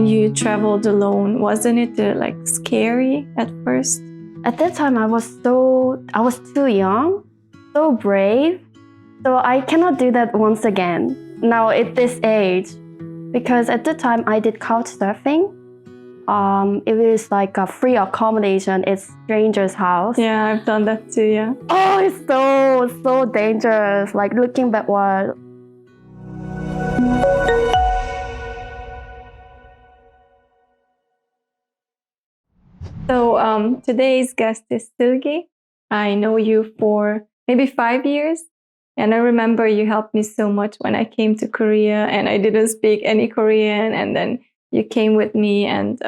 when you traveled alone, wasn't it like scary at first? At that time, I was too young, so brave. So I cannot do that once again now at this age, because at the time I did couch surfing. It was like a free accommodation. It's stranger's house. Yeah, I've done that too. Yeah. Oh, it's so dangerous. Like looking backward. So today's guest is Sulki. I know you for maybe 5 years. And I remember you helped me so much when I came to Korea and I didn't speak any Korean. And then you came with me and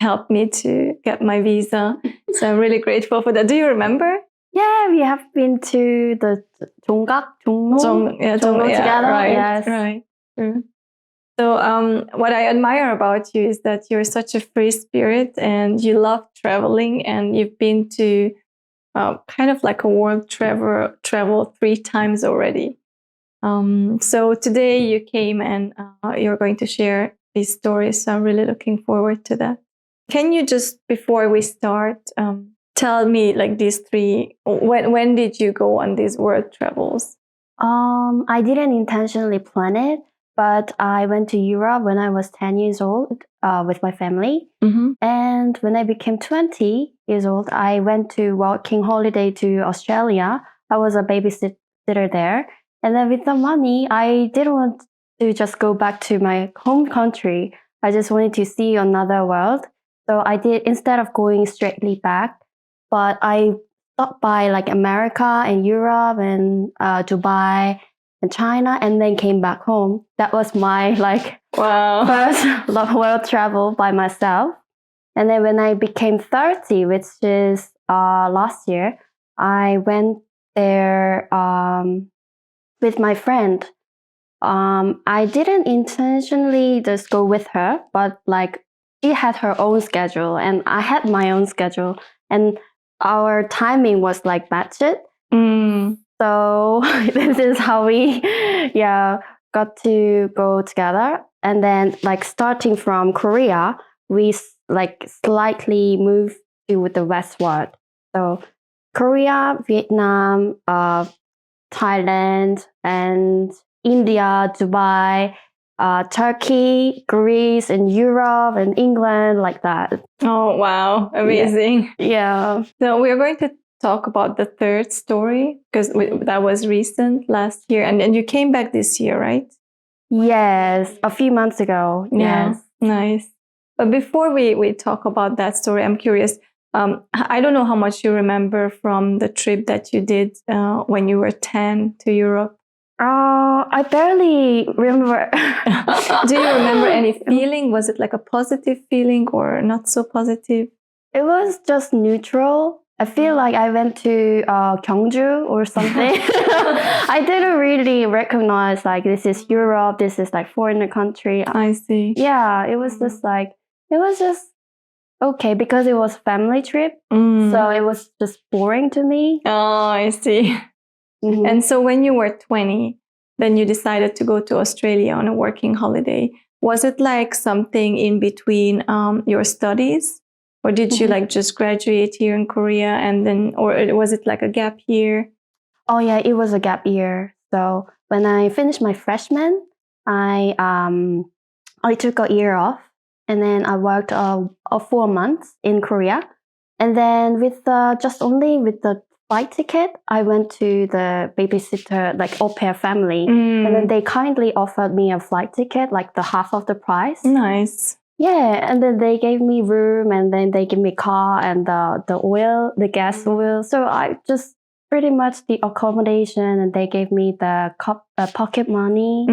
helped me to get my visa. So I'm really grateful for that. Do you remember? Yeah, we have been to the 종로 together. Right, yes. Right. True. So what I admire about you is that you're such a free spirit and you love traveling, and you've been to kind of like a world travel 3 times already. So today you came and you're going to share these stories. So I'm really looking forward to that. Can you just, before we start, tell me like these 3, when did you go on these world travels? I didn't intentionally plan it, but I went to Europe when I was 10 years old with my family. Mm-hmm. And when I became 20 years old, I went to working holiday to Australia. I was a babysitter there. And then with the money, I didn't want to just go back to my home country. I just wanted to see another world. So I did, instead of going straightly back, but I stopped by like America and Europe and Dubai and China, and then came back home. That was my like Wow. first world travel by myself. And then when I became 30, which is last year, I went there with my friend. I didn't intentionally just go with her, but like she had her own schedule and I had my own schedule, and our timing was like matched. So this is how we got to go together. And then like starting from Korea, we like slightly moved to the westward. So Korea, Vietnam, Thailand, and India, Dubai, Turkey, Greece, and Europe, and England, like that. Oh, wow. Amazing. Yeah. So we are going to talk about the 3rd story because that was recent last year. And then you came back this year, right? Yes, a few months ago. Yeah, yes. Nice. But before we talk about that story, I'm curious. I don't know how much you remember from the trip that you did when you were 10 to Europe. I barely remember. Do you remember any feeling? Was it like a positive feeling or not so positive? It was just neutral. I feel like I went to Gyeongju or something. I didn't really recognize like this is Europe, this is like foreign country. I see. Yeah, it was just okay because it was family trip. So it was just boring to me. Oh, I see. Mm-hmm. And so when you were 20, then you decided to go to Australia on a working holiday. Was it like something in between your studies? Or did you like just graduate here in Korea and then, or was it like a gap year? Oh yeah, it was a gap year. So when I finished my freshman, I took a year off, and then I worked 4 months in Korea. And then with the flight ticket, I went to the babysitter, like au pair family. And then they kindly offered me a flight ticket, like the half of the price. Nice. Yeah, and then they gave me room, and then they gave me car and the gas oil. So I just pretty much the accommodation, and they gave me the pocket money.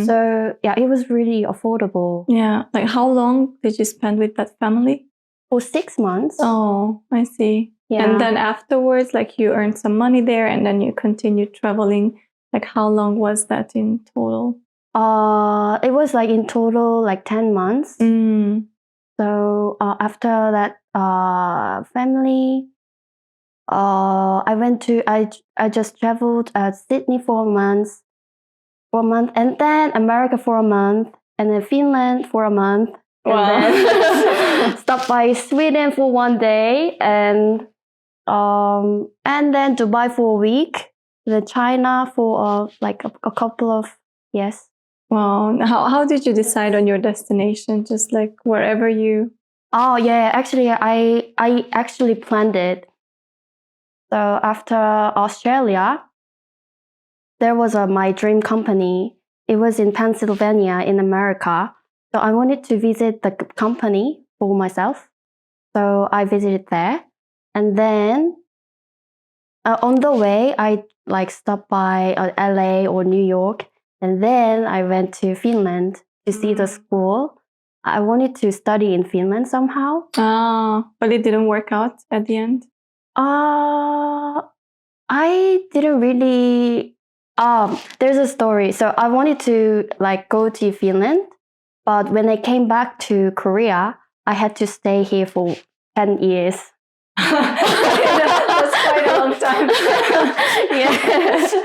So yeah, it was really affordable. Yeah, like how long did you spend with that family? For 6 months. Oh, I see. Yeah. And then afterwards, like you earned some money there, and then you continued traveling. Like how long was that in total? It was like in total like 10 months. So after that family, I just traveled Sydney for a month, and then America for a month, and then Finland for a month, Wow. and then stop by Sweden for 1 day, and then Dubai for a week, then China for like a couple of years. Wow. How did you decide on your destination? Just like wherever you... Oh yeah, actually I actually planned it. So after Australia, there was my dream company. It was in Pennsylvania in America. So I wanted to visit the company for myself. So I visited there. And then on the way, I like stopped by LA or New York. And then I went to Finland to see the school. I wanted to study in Finland somehow. But it didn't work out at the end? I didn't really... there's a story. So I wanted to like go to Finland, but when I came back to Korea, I had to stay here for 10 years. That's quite a long time. Yeah.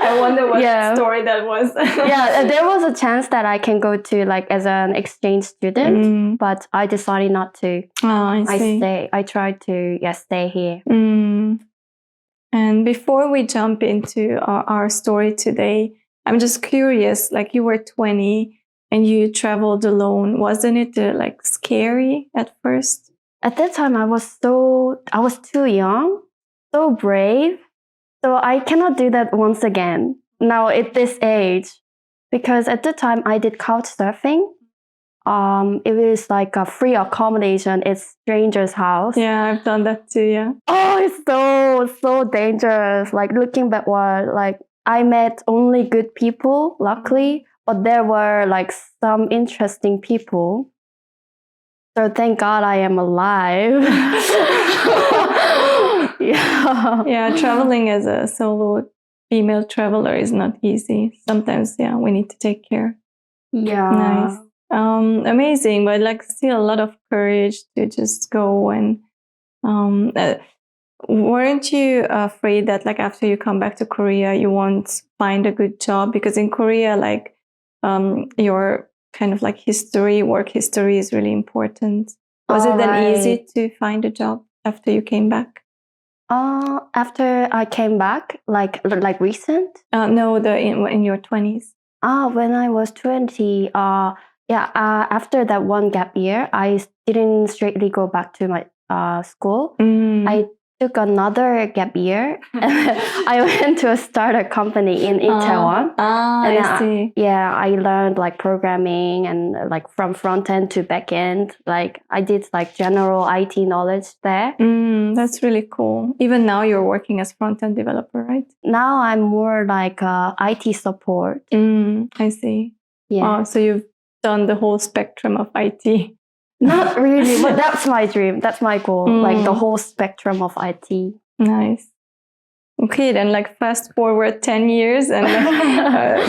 I wonder what story that was. Yeah, there was a chance that I can go to like as an exchange student, but I decided not to. Oh, I see. I tried to stay here. And before we jump into our story today, I'm just curious, like you were 20 and you traveled alone. Wasn't it like scary at first? At that time, I was too young, so brave. So I cannot do that once again now at this age, because at the time I did couch surfing. It was like a free accommodation. It's stranger's house. Yeah, I've done that too. Yeah. Oh, it's so dangerous. Like looking backward, like I met only good people, luckily, but there were like some interesting people. So thank God I am alive. Yeah, traveling as a solo female traveler is not easy. Sometimes, we need to take care. Yeah. Nice. Amazing, but like still a lot of courage to just go. And weren't you afraid that like after you come back to Korea, you won't find a good job? Because in Korea, like your kind of like work history is really important. Was it then easy to find a job after you came back? After I came back, like recent? No, in your 20s. When I was 20, after that one gap year, I didn't straightly go back to my school. I took another gap year. I went to start a company in Taiwan. I see. I learned like programming and like from front end to back end. Like I did like general IT knowledge there. That's really cool. Even now you're working as front end developer, right? Now I'm more like IT support. I see. Yeah. So you've done the whole spectrum of IT. Not really, but that's my dream. That's my goal. Like the whole spectrum of IT. Nice. Okay, then like fast forward 10 years and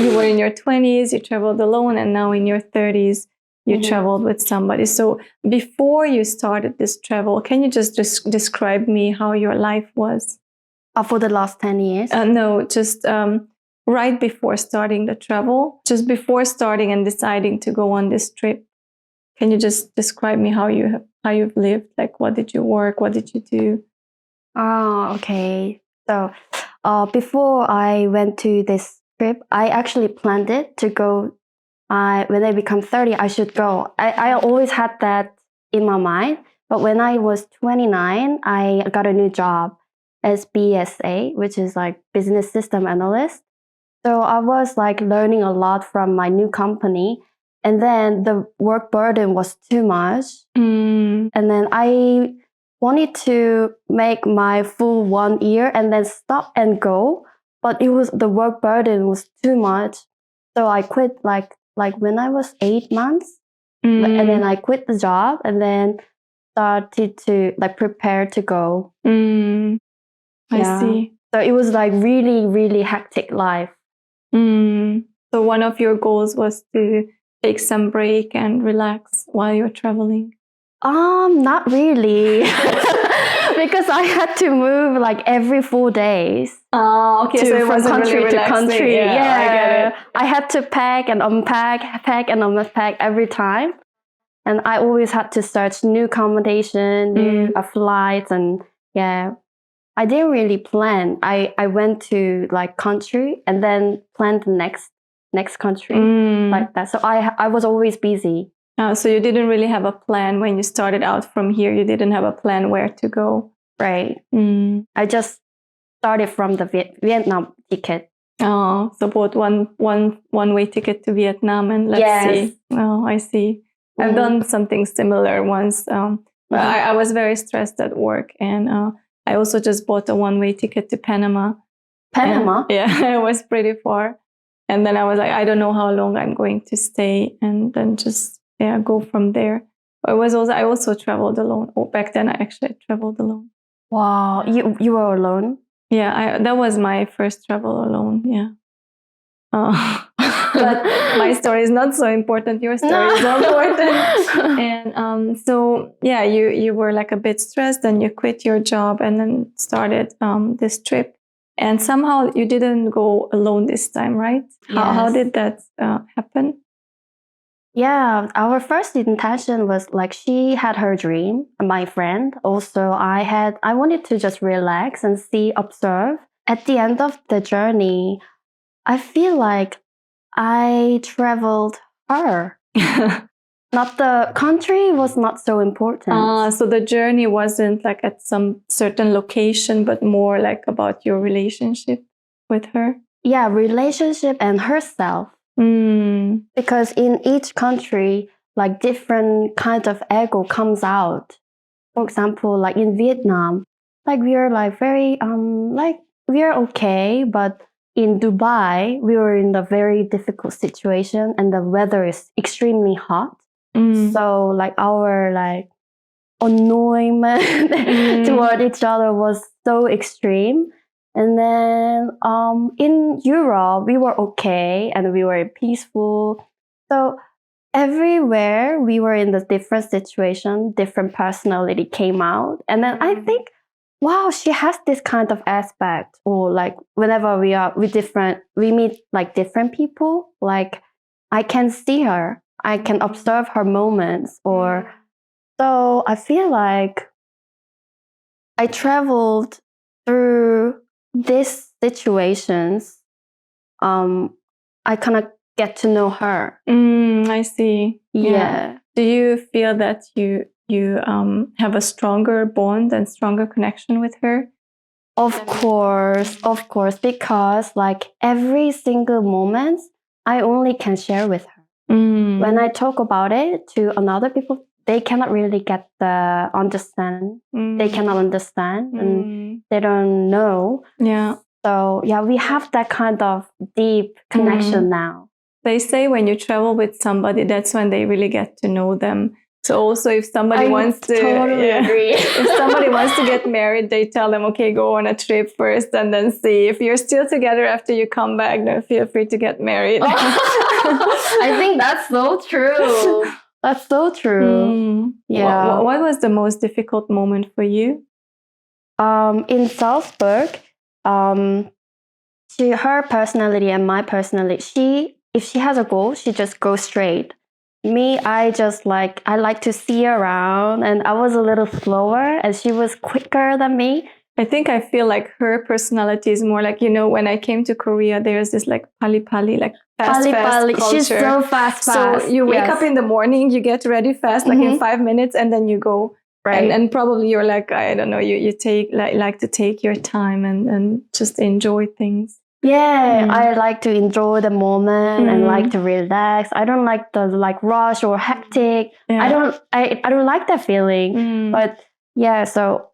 you were in your 20s, you traveled alone, and now in your 30s, you traveled with somebody. So before you started this travel, can you just describe me how your life was? For the last 10 years? No, just right before starting the travel, just before starting and deciding to go on this trip. Can you just describe me how you've lived? Like, what did you work? What did you do? Okay. So before I went to this trip, I actually planned it to go. When I become 30, I should go. I always had that in my mind. But when I was 29, I got a new job as BSA, which is like business system analyst. So I was like learning a lot from my new company. And then the work burden was too much. And then I wanted to make my full 1 year and then stop and go. But the work burden was too much. So I quit like when I was 8 months. And then I quit the job and then started to like prepare to go. I see. So it was like really, really hectic life. So one of your goals was to take some break and relax while you're traveling? Not really. because I had to move like every 4 days. Oh, okay. So it From wasn't country really to relaxing. country. Yeah, I get it. I had to pack and unpack, pack and unpack every time. And I always had to search new accommodation, new flights, and yeah, I didn't really plan. I went to like country and then planned the next country like that. So I was always busy. So you didn't really have a plan when you started out from here. You didn't have a plan where to go. Right. I just started from the Vietnam ticket. Oh, so bought one way ticket to Vietnam and let's see. Oh, I see. I've done something similar once. But I was very stressed at work, and I also just bought a one-way ticket to Panama. Panama? Yeah, it was pretty far. And then I was like, I don't know how long I'm going to stay, and then just go from there. But I also traveled alone. Oh, back then I actually traveled alone. Wow, you were alone? Yeah, that was my first travel alone. Yeah. But my story is not so important. Your story is so important. And so yeah, you were like a bit stressed, and you quit your job and then started this trip. And somehow you didn't go alone this time, right? How did that happen? Yeah, our first intention was like she had her dream, my friend. Also, I wanted to just relax and observe. At the end of the journey, I feel like I traveled her. Not the country was not so important. So the journey wasn't like at some certain location, but more like about your relationship with her. Yeah, relationship and herself. Because in each country, like different kinds of ego comes out. For example, like in Vietnam, like we are like very like we are okay, but in Dubai, we were in a very difficult situation, and the weather is extremely hot. So like our like annoyment toward each other was so extreme. And then in Europe, we were okay and we were peaceful. So everywhere we were in the different situation, different personality came out. And then I think, wow, she has this kind of aspect. Or like whenever we meet like different people, like I can see her, I can observe her moments. Or so I feel like I traveled through these situations. I kind of get to know her. I see. Yeah. Do you feel that you have a stronger bond and stronger connection with her? Of course, because like every single moment, I only can share with her. When I talk about it to another people, they cannot really get the understand. They cannot understand, and they don't know. Yeah. So yeah, we have that kind of deep connection now. They say when you travel with somebody, that's when they really get to know them. So also if somebody wants to totally agree. If somebody wants to get married, they tell them, okay, go on a trip first and then see. If you're still together after you come back, then feel free to get married. I think that's so true. That's so true. Yeah. What was the most difficult moment for you? In Salzburg, her personality and my personality, if she has a goal, she just goes straight. Me, I like to see around, and I was a little slower and she was quicker than me. I think I feel like her personality is more like, when I came to Korea, there's this like pali, like fast culture. She's so fast. So you wake up in the morning, you get ready fast, like in 5 minutes, and then you go. Right. And probably you're like, I don't know, you take like to take your time and just enjoy things. Yeah, I like to enjoy the moment and like to relax. I don't like the rush or hectic. Yeah. I don't like that feeling. But yeah, so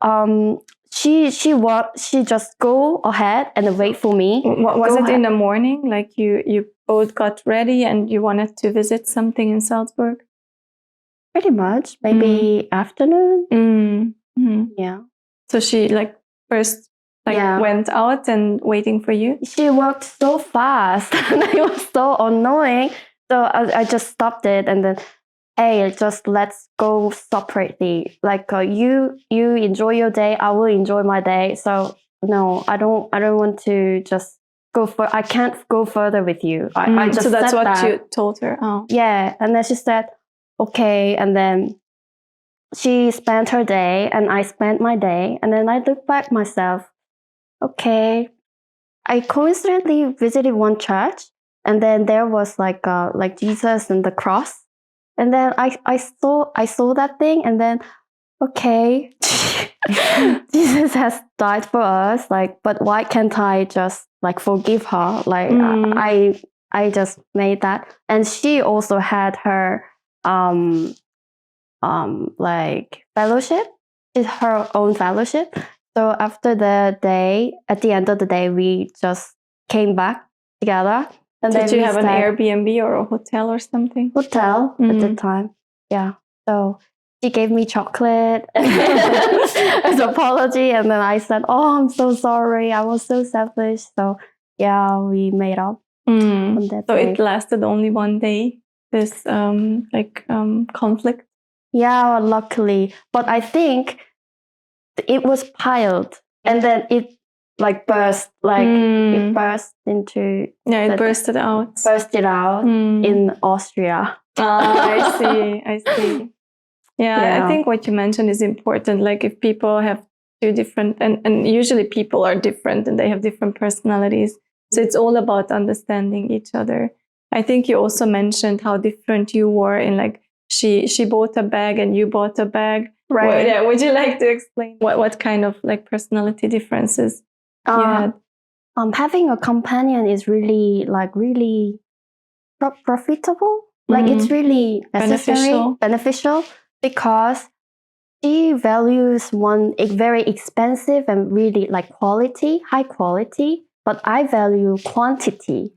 she just go ahead and wait for me. Was it in the morning? Like you both got ready and you wanted to visit something in Salzburg? Pretty much, maybe afternoon. Yeah. So she first went out and waiting for you? She walked so fast and it was so annoying. So I just stopped it and then, hey, just let's go separately. Like you enjoy your day, I will enjoy my day. So no, I don't want to just go for. I can't go further with you. I just so that's said what that. you told her. Oh, Yeah, and then she said, okay, and then she spent her day, and I spent my day, and then I looked back myself. Okay, I coincidentally visited one church, and then there was like Jesus and the cross, and then I saw that thing, and then okay, Jesus has died for us, like, but why can't I just like forgive her? Like I just made that, and she also had her um like fellowship, is her own fellowship. So after the day, at the end of the day, we just came back together. And did then you have an Airbnb or a hotel or something? Hotel at the time. Yeah. So she gave me chocolate as apology, and then I said, "Oh, I'm so sorry. I was so selfish." So yeah, we made up on that so day. it lasted only one day. This conflict. Yeah, luckily, but I think it was piled, and then it like burst, like it burst into. Yeah, it bursted out. Bursted out in Austria. I see. I see. Yeah, I think what you mentioned is important. Like if people have two different, and usually people are different and they have different personalities. So it's all about understanding each other. I think you also mentioned how different you were in like she bought a bag and you bought a bag. Right. Yeah. Would you like to explain what kind of like personality differences you had? Having a companion is really profitable. Like it's really necessary, beneficial, because she values one very expensive and really like high quality, but I value quantity.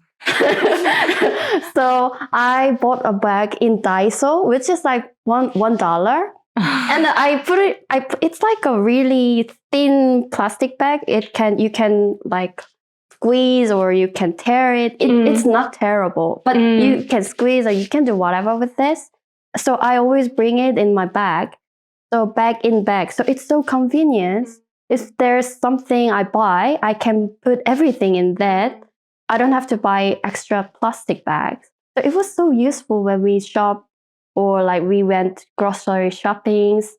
So I bought a bag in Daiso, which is like $1. And I put it. It's like a really thin plastic bag. You can like squeeze or you can tear it. It's not terrible, but you can squeeze or you can do whatever with this. So I always bring it in my bag. So bag in bag. So it's so convenient. If there's something I buy, I can put everything in that. I don't have to buy extra plastic bags. So it was so useful when we shop or like we went grocery shoppings.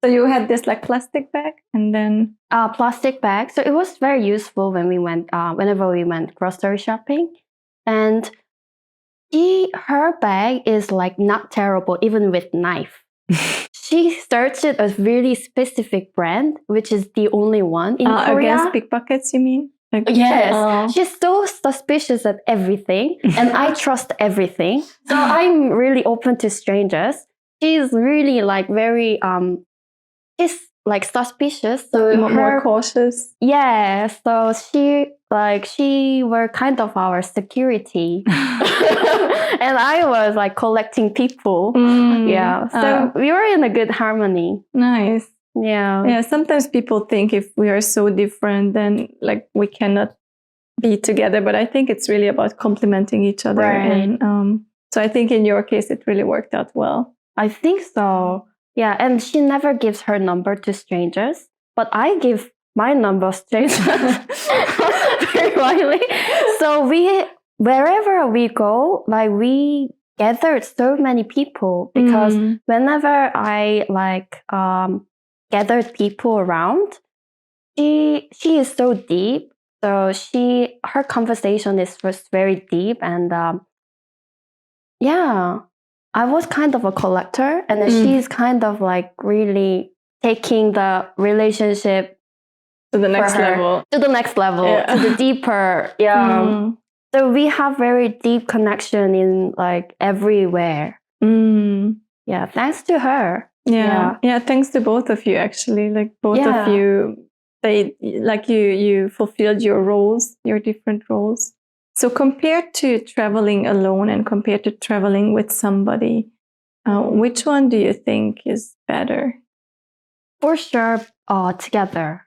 So you had this like plastic bag and then plastic bag. So it was very useful when we went whenever we went grocery shopping. And her bag is like not terrible even with knife. She searched a really specific brand, which is the only one in Korea. Against pickpockets, you mean? Like, yes. She's so suspicious of everything, and I trust everything. So I'm really open to strangers. She's really like very she's like suspicious, so more cautious. Yeah, so she were kind of our security. And I was like collecting people. Yeah, so we were in a good harmony. Nice. Yeah. Sometimes people think if we are so different, then like we cannot be together. But I think it's really about complementing each other. Right. And so I think in your case, it really worked out well. I think so. Yeah, and she never gives her number to strangers, but I give my number to strangers very widely. So wherever we go, like we gathered so many people, because whenever I like gathered people around, she is so deep. So her conversation was very deep, and yeah, I was kind of a collector, and then she's kind of like really taking the relationship to the next level, to the deeper. Yeah. So we have very deep connection in like everywhere. Yeah, thanks to her. Yeah, thanks to both of you actually. Like both of you, you fulfilled your roles, your different roles. So compared to traveling alone and compared to traveling with somebody, which one do you think is better? For sure, together.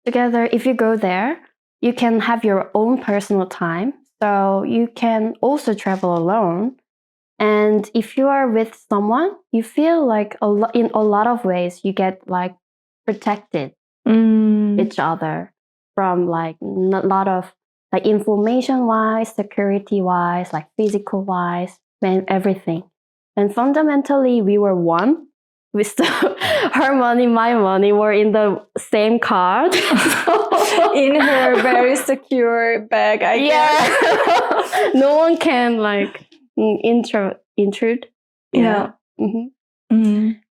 Together, if you go there, you can have your own personal time. So you can also travel alone. And if you are with someone, you feel like in a lot of ways you get like protected each other from like a lot of like information wise, security wise, like physical wise, and everything. And fundamentally, we were one. We still, her money, my money were in the same card. In her very secure bag, I guess. No one can like intrude. Yeah.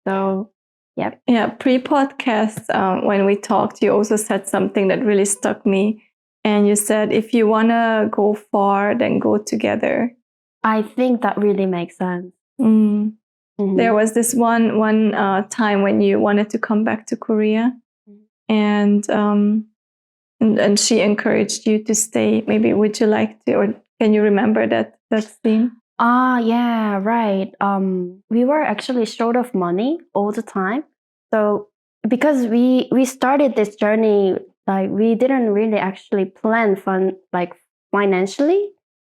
So, yeah. Yeah. Pre-podcast, when we talked, you also said something that really stuck me. And you said, if you want to go far, then go together. I think that really makes sense. There was this one time when you wanted to come back to Korea, and she encouraged you to stay. Maybe would you like to, or can you remember that scene? Yeah, right. We were actually short of money all the time. So because we started this journey, like we didn't really actually plan financially.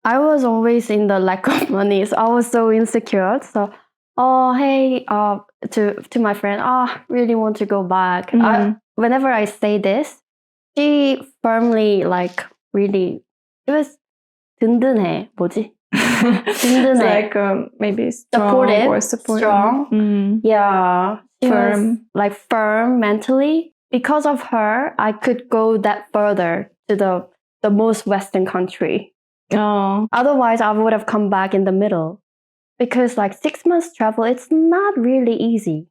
I was always in the lack of money, so I was so insecure. So, hey, to my friend, really want to go back. Whenever I say this, she firmly like really, it was 든든해, 뭐지? It's like maybe strong supportive or supportive. Strong. Yeah. Firm. Like firm mentally. Because of her, I could go that further to the most Western country. Oh. Otherwise, I would have come back in the middle. Because like 6 months travel, it's not really easy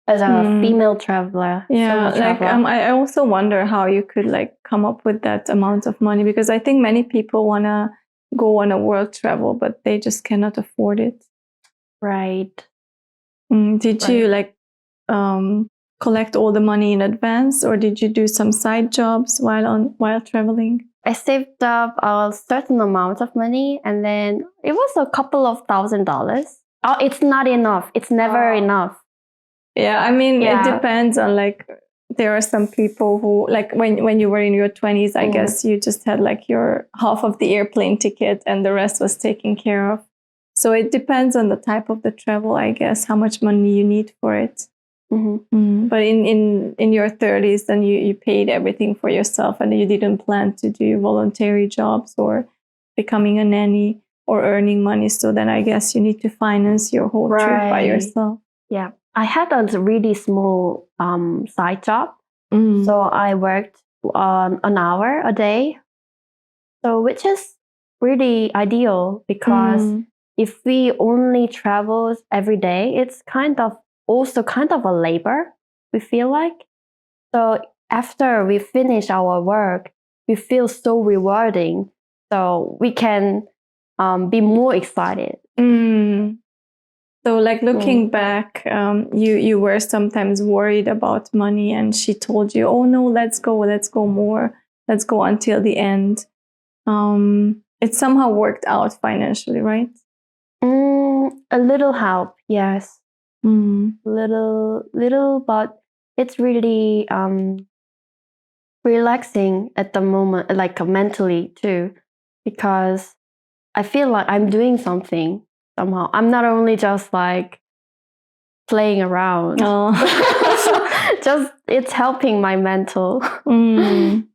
as a female traveler. Yeah, like I also wonder how you could like come up with that amount of money, because I think many people want to go on a world travel, but they just cannot afford it. Right. Did you like collect all the money in advance, or did you do some side jobs while traveling? I saved up a certain amount of money, and then it was a couple of $1,000s. Oh, it's not enough. It's never enough. Yeah, I mean, it depends on like, there are some people who like when you were in your 20s, I guess you just had like your half of the airplane ticket and the rest was taken care of. So it depends on the type of the travel, I guess, how much money you need for it. But in your 30s, then you paid everything for yourself, and you didn't plan to do voluntary jobs or becoming a nanny or earning money. So then I guess you need to finance your whole trip by yourself. Yeah. I had a really small side job. So I worked an hour a day. So which is really ideal, because if we only travel every day, it's also kind of a labor, we feel like. So after we finish our work, we feel so rewarding. So we can be more excited. So like looking back, you were sometimes worried about money, and she told you, oh no, let's go more. Let's go until the end. It somehow worked out financially, right? A little help, yes. Little, but it's really relaxing at the moment, like mentally too, because I feel like I'm doing something somehow. I'm not only just like playing around. Just it's helping my mental. And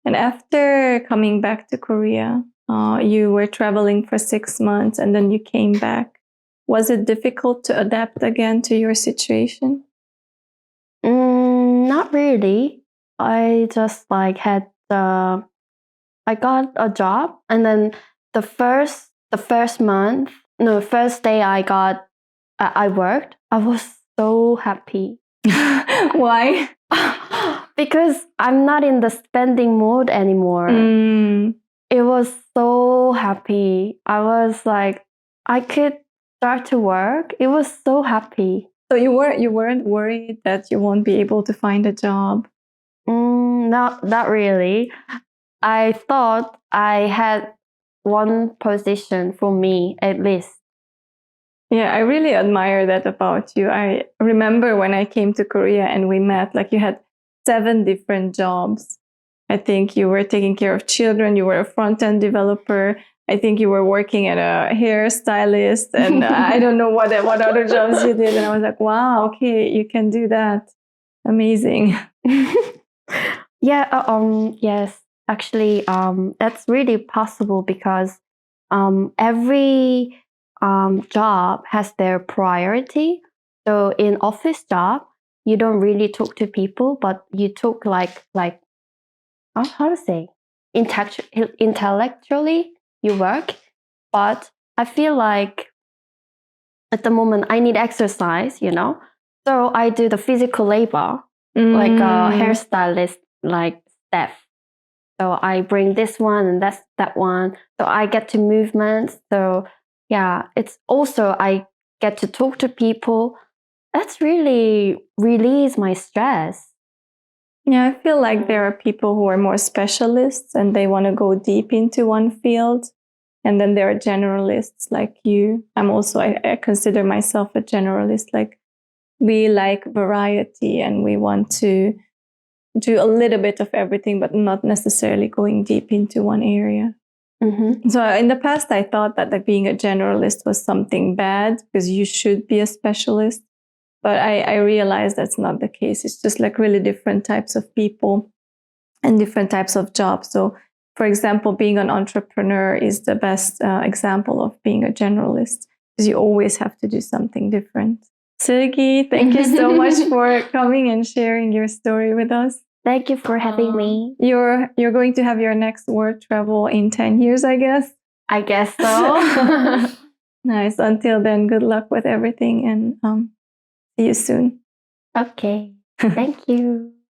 after coming back to Korea, you were traveling for 6 months and then you came back. Was it difficult to adapt again to your situation? Not really. I just like I got a job, and then the first day I worked, I was so happy. Why? Because I'm not in the spending mode anymore. It was so happy. I was like, I could start to work. It was so happy. So you weren't worried that you won't be able to find a job? Not really. I thought I had one position for me at least. Yeah, I really admire that about you. I remember when I came to Korea and we met, like you had 7 different jobs. I think you were taking care of children, you were a front-end developer, I think you were working at a hairstylist, and I don't know what other jobs you did. And I was like, wow, okay, you can do that. Amazing. Yeah, yes, actually, that's really possible because every job has their priority. So in office job, you don't really talk to people, but you talk like how to say intellectually you work. But I feel like at the moment I need exercise, so I do the physical labor like a hairstylist like Steph. So I bring this one and that's that one. So I get to movement. So yeah, it's also I get to talk to people. That's really release my stress. Yeah, I feel like there are people who are more specialists and they want to go deep into one field. And then there are generalists like you. I consider myself a generalist. Like, we like variety and we want to do a little bit of everything, but not necessarily going deep into one area. Mm-hmm. So in the past, I thought that like being a generalist was something bad because you should be a specialist. But I realized that's not the case. It's just like really different types of people and different types of jobs. So, for example, being an entrepreneur is the best example of being a generalist because you always have to do something different. Sulki, thank you so much for coming and sharing your story with us. Thank you for having me. You're going to have your next world travel in 10 years, I guess. I guess so. Nice. Until then, good luck with everything and see you soon. Okay. Thank you.